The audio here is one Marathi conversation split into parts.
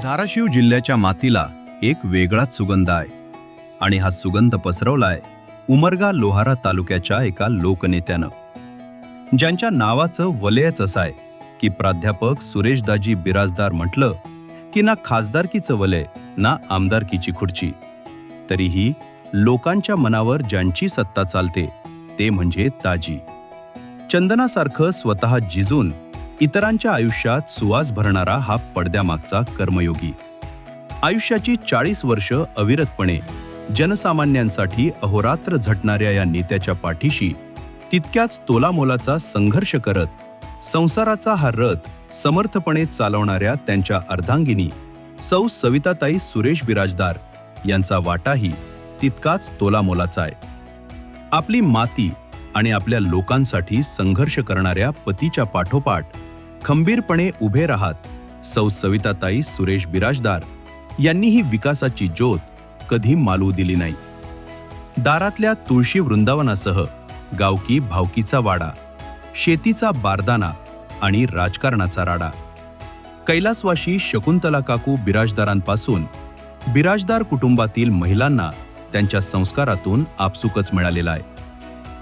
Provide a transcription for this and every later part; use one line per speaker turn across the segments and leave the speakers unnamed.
धाराशिव जिल्ह्याच्या मातीला एक वेगळाच सुगंध आहे आणि हा सुगंध पसरवलाय उमरगा लोहारा तालुक्याच्या एका लोकनेत्यानं, ज्यांच्या नावाचं वलयच असं आहे की प्राध्यापक सुरेशदाजी बिराजदार म्हटलं की ना खासदारकीचं वलय ना आमदारकीची खुर्ची, तरीही लोकांच्या मनावर ज्यांची सत्ता चालते ते म्हणजे दाजी. चंदनासारखं स्वतः जिजून इतरांच्या आयुष्यात सुवास भरणारा हा पडद्यामागचा कर्मयोगी. आयुष्याची 40 वर्ष अविरतपणे जनसामान्यांसाठी अहोरात्र झटणाऱ्या या नेत्याच्या पाठीशी तितक्याच तोलामोलाचा संघर्ष करत संसाराचा हा रथ समर्थपणे चालवणाऱ्या त्यांच्या अर्धांगिनी सौ सविताताई सुरेश बिराजदार यांचा वाटाही तितकाच तोलामोलाचा आहे. आपली माती आणि आपल्या लोकांसाठी संघर्ष करणाऱ्या पतीच्या पाठोपाठ खंबीरपणे उभे राहत सौ सविताताई सुरेश बिराजदार यांनी ही विकासाची ज्योत कधी मालवू दिली नाही. दारातल्या तुळशी वृंदावनासह गावकी भावकीचा वाडा, शेतीचा बारदाना आणि राजकारणाचा राडा, कैलासवाशी शकुंतला काकू बिराजदारांपासून बिराजदार कुटुंबातील महिलांना त्यांच्या संस्कारातून आपसुकच मिळालेला आहे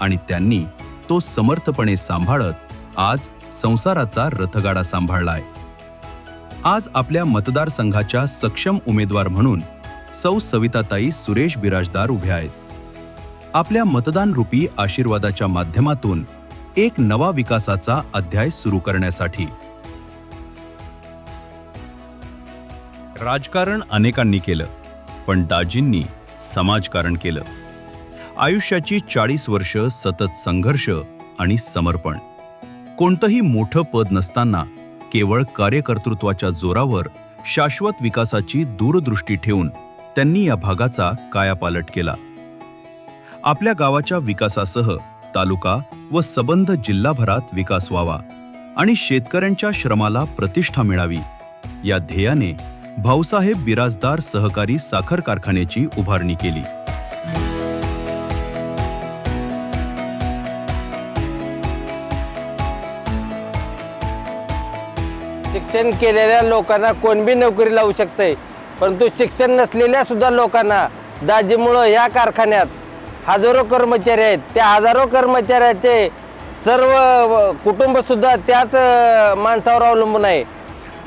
आणि त्यांनी तो समर्थपणे सांभाळत आज संसाराचा रथगाडा सांभाळलाय. आज आपल्या मतदारसंघाच्या सक्षम उमेदवार म्हणून सौ सविताताई सुरेश बिराजदार उभ्या आहेत. आपल्या मतदान रूपी आशीर्वादाच्या माध्यमातून एक नवा विकासाचा अध्याय सुरू करण्यासाठी. राजकारण अनेकांनी केलं, पण दाजींनी समाजकारण केलं. आयुष्याची 40 वर्ष सतत संघर्ष आणि समर्पण. कोणतंही मोठं पद नसताना केवळ कार्यकर्तृत्वाच्या जोरावर शाश्वत विकासाची दूरदृष्टी ठेवून त्यांनी या भागाचा कायापालट केला. आपल्या गावाच्या विकासासह तालुका व सबंध जिल्हाभरात विकास व्हावा आणि शेतकऱ्यांच्या श्रमाला प्रतिष्ठा मिळावी या ध्येयाने भाऊसाहेब बिराजदार सहकारी साखर कारखान्याची उभारणी केली.
शिक्षण केलेल्या लोकांना कोण बी नोकरी लावू शकते, परंतु शिक्षण नसलेल्या सुद्धा लोकांना दाजीमुळं या कारखान्यात हजारो कर्मचारी आहेत. त्या हजारो कर्मचाऱ्याचे सर्व कुटुंब सुद्धा त्याच माणसावर अवलंबून आहे.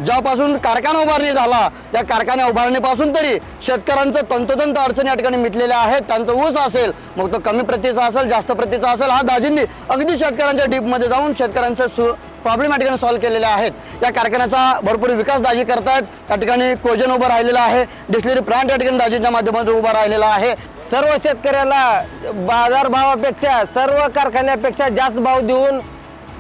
ज्यापासून कारखाना उभारणी झाला, या कारखान्या उभारणीपासून तरी शेतकऱ्यांचं तंतोतंत अडचणी या ठिकाणी मिटलेल्या आहेत. त्यांचं ऊस असेल, मग तो कमी प्रतीचा असेल, जास्त प्रतीचा असेल, हा दाजींनी अगदी शेतकऱ्यांच्या डीपमध्ये जाऊन शेतकऱ्यांचे प्रॉब्लेम या ठिकाणी सॉल्व्ह केलेले आहेत. या कारखान्याचा भरपूर विकास दाजी करतायत. या ठिकाणी कोजन उभं राहिलेलं आहे, डिस्टिलरी प्लांट या ठिकाणी दाजींच्या माध्यमातून उभा राहिलेला आहे.
सर्व शेतकऱ्याला बाजारभावापेक्षा सर्व कारखान्यापेक्षा जास्त भाव देऊन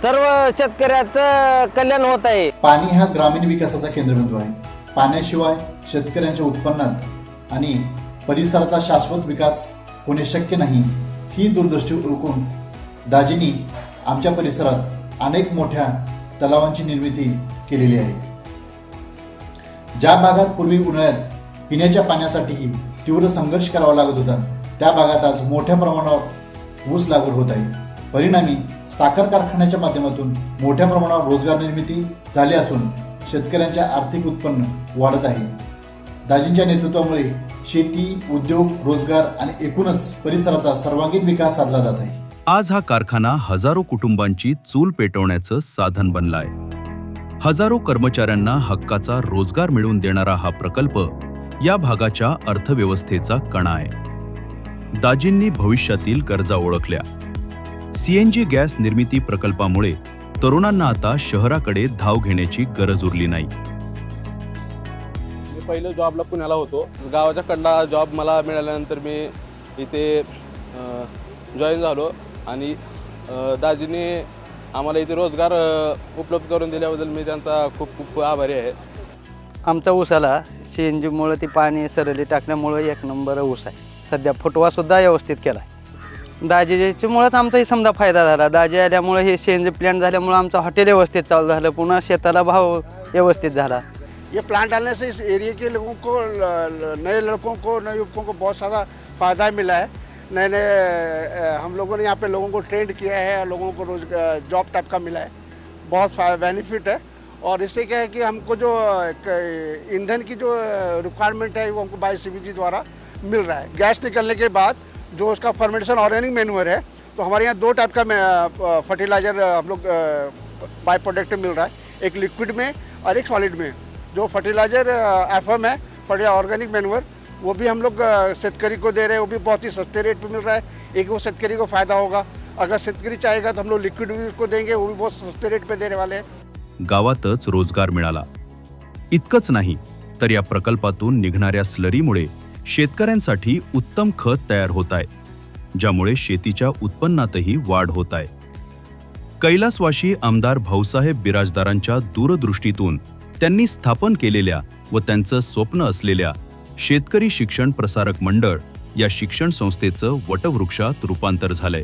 सर्व शेतकऱ्याचं कल्याण होत आहे.
पाणी हा ग्रामीण विकासाचा केंद्रबिंदू आहे. पाण्याशिवाय शेतकऱ्यांच्या उत्पन्नात आणि परिसराचा शाश्वत विकास होणे शक्य नाही, ही दूरदृष्टी ओळखून दाजींनी आमच्या परिसरात अनेक मोठ्या तलावांची निर्मिती केलेली आहे. ज्या भागात पूर्वी उन्हाळ्यात पिण्याच्या पाण्यासाठीही तीव्र संघर्ष करावा लागत होता, त्या भागात आज मोठ्या प्रमाणावर ऊस लागवड होत आहे. परिणामी साखर कारखान्याच्या माध्यमातून मोठ्या प्रमाणावर रोजगार निर्मिती झाली असून शेतकऱ्यांच्या आर्थिक उत्पन्न वाढत आहे. दाजींच्या नेतृत्वामुळे शेती, उद्योग, रोजगार आणि एकूणच परिसराचा सर्वांगीण विकास साधला जात आहे.
आज हा कारखाना हजारो कुटुंबांची चूल पेटवण्याचं साधन बनलाय. हजारो कर्मचाऱ्यांना हक्काचा रोजगार मिळवून देणारा हा प्रकल्प या भागाच्या अर्थव्यवस्थेचा कणा आहे. दाजींनी भविष्यातील गरजा ओळखल्या. सीएनजी गॅस निर्मिती प्रकल्पामुळे तरुणांना आता शहराकडे धाव घेण्याची गरज उरली नाही.
मी पहिलं जॉबला पुण्याला होतो. गावाच्या कडला जॉब मला मिळाल्यानंतर मी इथे जॉईन झालो आणि दाजींनी आम्हाला इथे रोजगार उपलब्ध करून दिल्याबद्दल मी त्यांचा खूप खूप आभारी आहे.
आमच्या ऊसाला CNGमुळं ती पाणी सरली टाकण्यामुळं 1 नंबर ऊस आहे. सध्या फुटवासुद्धा व्यवस्थित केला आहे. दाजीच्यामुळंच आमचाही समजा फायदा झाला. दाजी आल्यामुळं हे CNG प्लांट झाल्यामुळं आमचं हॉटेल व्यवस्थित चालू झालं, पुन्हा शेताला भाव व्यवस्थित झाला.
ये प्लांट आने से इस एरिया के लोगों को, नए लड़कों को, नए युवकों को बहुत सारा फ़ायदा मिला है. नए नए हम लोगों ने यहाँ पे लोगों को ट्रेंड किया है, लोगों को रोजगार जॉब टाइप का मिला है. बहुत बेनिफिट है
और इससे क्या है कि हमको जो ईंधन की जो रिक्वायरमेंट है वो हमको बायो CBG द्वारा मिल रहा है। गैस निकलने के बाद जो उसका फर्मेंटेशन ऑर्गेनिक मैन्योर है, तो हमारे यहाँ 2 टाइप का फर्टिलाइज़र हम लोग बाई प्रोडक्ट मिल रहा है, एक लिक्विड में और एक सॉलिड में। जो फर्टिलाइज़र FM है, फर्टिलाइजर ऑर्गेनिक मैन्योर, वो भी हम लोग शेतकरी को दे रहे हैं, वो भी बहुत ही सस्ते रेट पे मिल रहा है। एक वो शेतकरी को फ़ायदा होगा, अगर शेतकरी चाहेगा तो हम लोग लिक्विड भी उसको देंगे, वो भी बहुत सस्ते रेट पे देने वाले हैं।
गावातच रोजगार मिळाला. इतकंच नाही तर या प्रकल्पातून निघणाऱ्या स्लरीमुळे शेतकऱ्यांसाठी उत्तम खत तयार होत आहे, ज्यामुळे शेतीच्या उत्पन्नातही वाढ होत आहे. कैलासवासी आमदार भाऊसाहेब बिराजदारांच्या दूरदृष्टीतून त्यांनी स्थापन केलेल्या व त्यांचं स्वप्न असलेल्या शेतकरी शिक्षण प्रसारक मंडळ या शिक्षण संस्थेचं वटवृक्षात रूपांतर झालंय.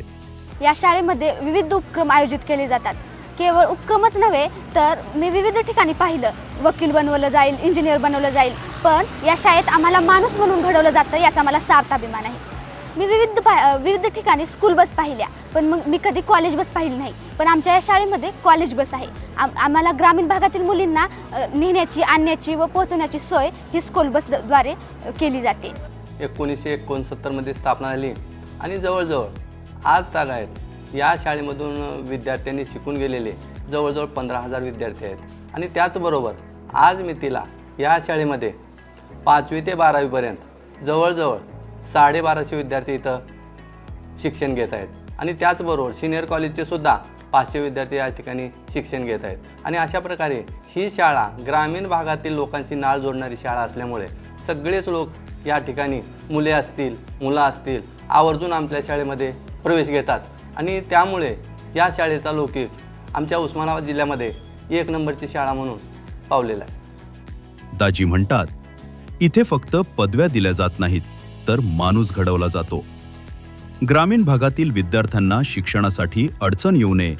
या शाळेमध्ये विविध उपक्रम आयोजित केले जातात. केवळ उपक्रमच नव्हे तर मी विविध ठिकाणी पाहिलं, वकील बनवलं जाईल, इंजिनियर बनवलं जाईल, पण या शाळेत आम्हाला माणूस म्हणून घडवलं जातं, याचा मला सार्थ अभिमान आहे. मी विविध ठिकाणी स्कूल बस पाहिल्या, पण मग मी कधी कॉलेज बस पाहिली नाही. पण आमच्या या शाळेमध्ये कॉलेज बस आहे. आम्हाला ग्रामीण भागातील मुलींना नेण्याची, आणण्याची व पोहोचवण्याची सोय ही स्कूल बसद्वारे केली जाते.
1969मध्ये स्थापना झाली आणि जवळजवळ आज तागायत या शाळेमधून विद्यार्थ्यांनी शिकून गेलेले जवळजवळ 15,000 विद्यार्थी आहेत. आणि त्याचबरोबर आज मी तिला या शाळेमध्ये 5वी ते 12वीपर्यंत जवळजवळ 1250 विद्यार्थी इथं शिक्षण घेत आहेत. आणि त्याचबरोबर सिनियर कॉलेजचे सुद्धा 500 विद्यार्थी या ठिकाणी शिक्षण घेत आहेत. आणि अशा प्रकारे ही शाळा ग्रामीण भागातील लोकांशी नाळ जोडणारी शाळा असल्यामुळे सगळेच लोक या ठिकाणी मुले असतील, मुलं असतील, आवर्जून आपल्या शाळेमध्ये प्रवेश घेतात. आणि त्यामुळे या शाळेचा लौकिक आमच्या उस्मानाबाद जिल्ह्यामध्ये 1 नंबरची शाळा म्हणून पावलेला आहे.
दाजी म्हणतात, इथे फक्त पदव्या दिल्या जात नाहीत तर माणूस घडवला जातो. ग्रामीण भागातील विद्यार्थ्यांना शिक्षणासाठी अडचण येऊ नये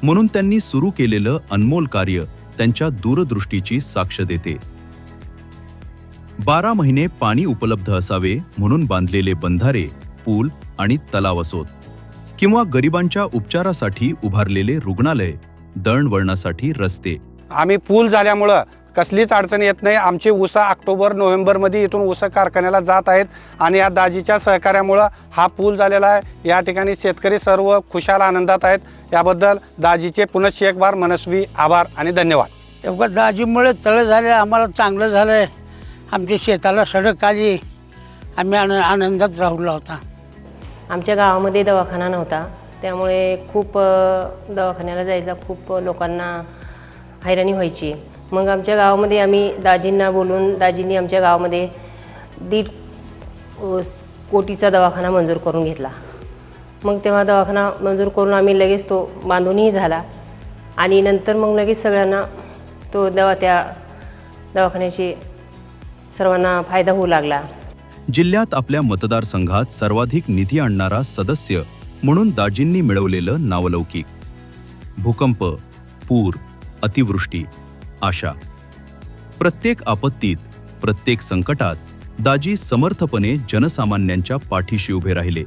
म्हणून त्यांनी सुरू केलेलं अनमोल कार्य त्यांच्या दूरदृष्टीची साक्ष देते. 12 महिने पाणी उपलब्ध असावे म्हणून बांधलेले बंधारे, पूल आणि तलाव असोत, किंवा गरिबांच्या उपचारासाठी उभारलेले रुग्णालय, दळणवळणासाठी रस्ते.
आम्ही पूल झाल्यामुळं कसलीच अडचण येत नाही. आमचे ऊस ऑक्टोबर-नोव्हेंबरमध्ये इथून ऊस कारखान्याला जात आहेत आणि या दाजीच्या सहकार्यामुळं हा पूल झालेला आहे. या ठिकाणी शेतकरी सर्व खुशाल आनंदात आहेत. याबद्दल दाजीचे पुनश्च एक बार मनस्वी आभार आणि धन्यवाद.
एवढं दाजीमुळे तळं झाले, आम्हाला चांगलं झालं आहे. आमच्या शेताला सडक आली, आम्ही आनंदात राहिलो होता.
आमच्या गावामध्ये दवाखाना नव्हता, त्यामुळे खूप दवाखान्याला जायला खूप लोकांना हैराणी व्हायची. मग आमच्या गावामध्ये आम्ही दाजींना बोलून दाजींनी आमच्या गावामध्ये 1.5 कोटीचा दवाखाना मंजूर करून घेतला. मग तेव्हा दवाखाना मंजूर करून आम्ही लगेच तो बांधूनही झाला आणि नंतर मग लगेच सगळ्यांना तो त्या दवाखान्याची सर्वांना फायदा होऊ लागला.
जिल्ह्यात आपल्या मतदारसंघात सर्वाधिक निधी आणणारा सदस्य म्हणून दाजींनी मिळवलेलं नावलौकिक. भूकंप, पूर, अतिवृष्टी, आशा, प्रत्येक आपत्तीत, प्रत्येक संकटात दाजी समर्थपणे जनसामान्यांच्या पाठीशी उभे राहिले.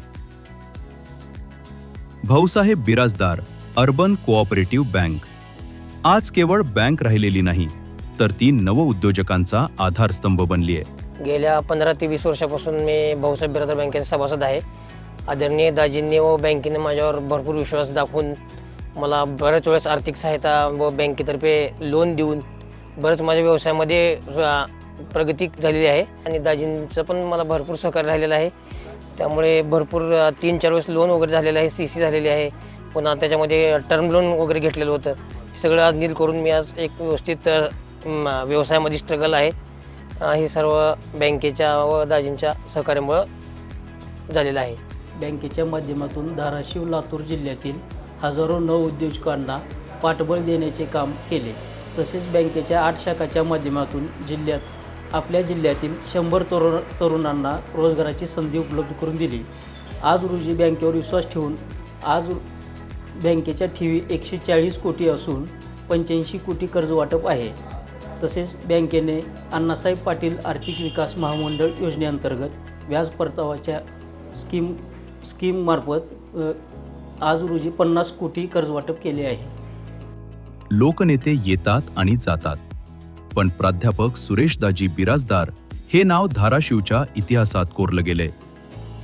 Bhausaheb Birajdar urban cooperative bank आज केवळ बँक राहिलेली नाही, तर ती नवउद्योजकांचा आधारस्तंभ बनली आहे.
गेल्या 15 ते 20 वर्षापासून मी भाऊसाहेब बिराजदार बँकेचा सभासद आहे. आदरणीय दाजींनी व बँकेने माझ्यावर भरपूर विश्वास दाखवून मला बऱ्याच वेळेस आर्थिक सहायता व बँकेतर्फे लोन देऊन बरंच माझ्या व्यवसायामध्ये प्रगती झालेली आहे. आणि दाजींचं पण मला भरपूर सहकार्य राहिलेलं आहे. त्यामुळे भरपूर 3-4 वेळेस लोन वगैरे झालेलं आहे, CC झालेली आहे. पुन्हा त्याच्यामध्ये टर्म लोन वगैरे घेतलेलं होतं. सगळं आज नील करून मी आज एक व्यवस्थित व्यवसायामध्ये स्ट्रगल आहे. हे सर्व बँकेच्या व दाजींच्या सहकार्यामुळं झालेलं आहे.
बँकेच्या माध्यमातून धाराशिव, लातूर जिल्ह्यातील हजारो नवउद्योजकांना पाठबळ देण्याचे काम केले. तसेच बँकेच्या 8 शाखाच्या माध्यमातून आपल्या जिल्ह्यातील 100 तरुणांना रोजगाराची संधी उपलब्ध करून दिली. आज रोजी बँकेवर विश्वास ठेवून आज बँकेच्या ठेवी 140 कोटी असून 85 कोटी कर्ज वाटप आहे. तसेच बँकेने अण्णासाहेब पाटील आर्थिक विकास महामंडळ योजनेअंतर्गत व्याज परताव्याच्या स्कीममार्फत आज रोजी 50 कोटी कर्ज वाटप केले आहे.
लोकनेते येतात आणि जातात, पण प्राध्यापक सुरेशदाजी बिराजदार हे नाव धाराशिवच्या इतिहासात कोरलं गेले,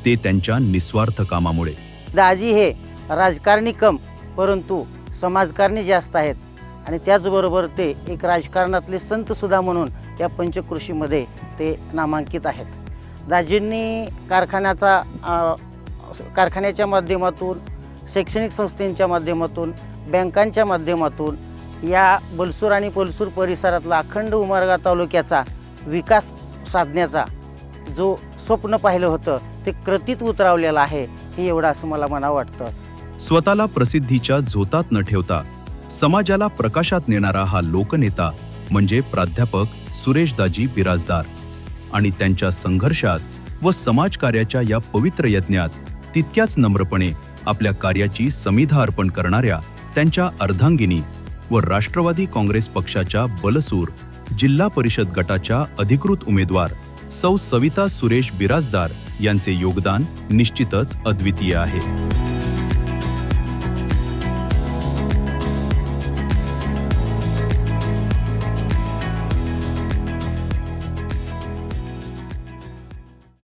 ते त्यांच्या निस्वार्थ कामामुळे.
दाजी हे राजकारणी कम परंतु समाजकारणी जास्त आहेत आणि त्याचबरोबर ते एक राजकारणातले संतसुद्धा म्हणून या पंचकृषीमध्ये ते नामांकित आहेत. दाजींनी कारखान्याच्या माध्यमातून, शैक्षणिक संस्थांच्या माध्यमातून, बँकांच्या माध्यमातून या बलसूर आणि पलसूर परिसरातला अखंड उमरगा तालुक्याचा विकास साधण्याचा जो स्वप्न पाहिलं होतं ते कृतीत उतरवलेलं आहे, हे एवढं असं मला म्हणावं वाटतं.
स्वतःला प्रसिद्धीच्या झोतात न ठेवता समाजाला प्रकाशात नेणारा हा लोकनेता म्हणजे प्राध्यापक सुरेशदाजी बिराजदार. आणि त्यांच्या संघर्षात व समाजकार्याच्या या पवित्र यज्ञात तितक्याच नम्रपणे आपल्या कार्याची समिधा अर्पण करणाऱ्या त्यांच्या अर्धांगिनी व राष्ट्रवादी काँग्रेस पक्षाच्या बलसूर जिल्हा परिषद गटाच्या अधिकृत उमेदवार सौ सविता सुरेश बिराजदार यांचे योगदान निश्चितच अद्वितीय आहे.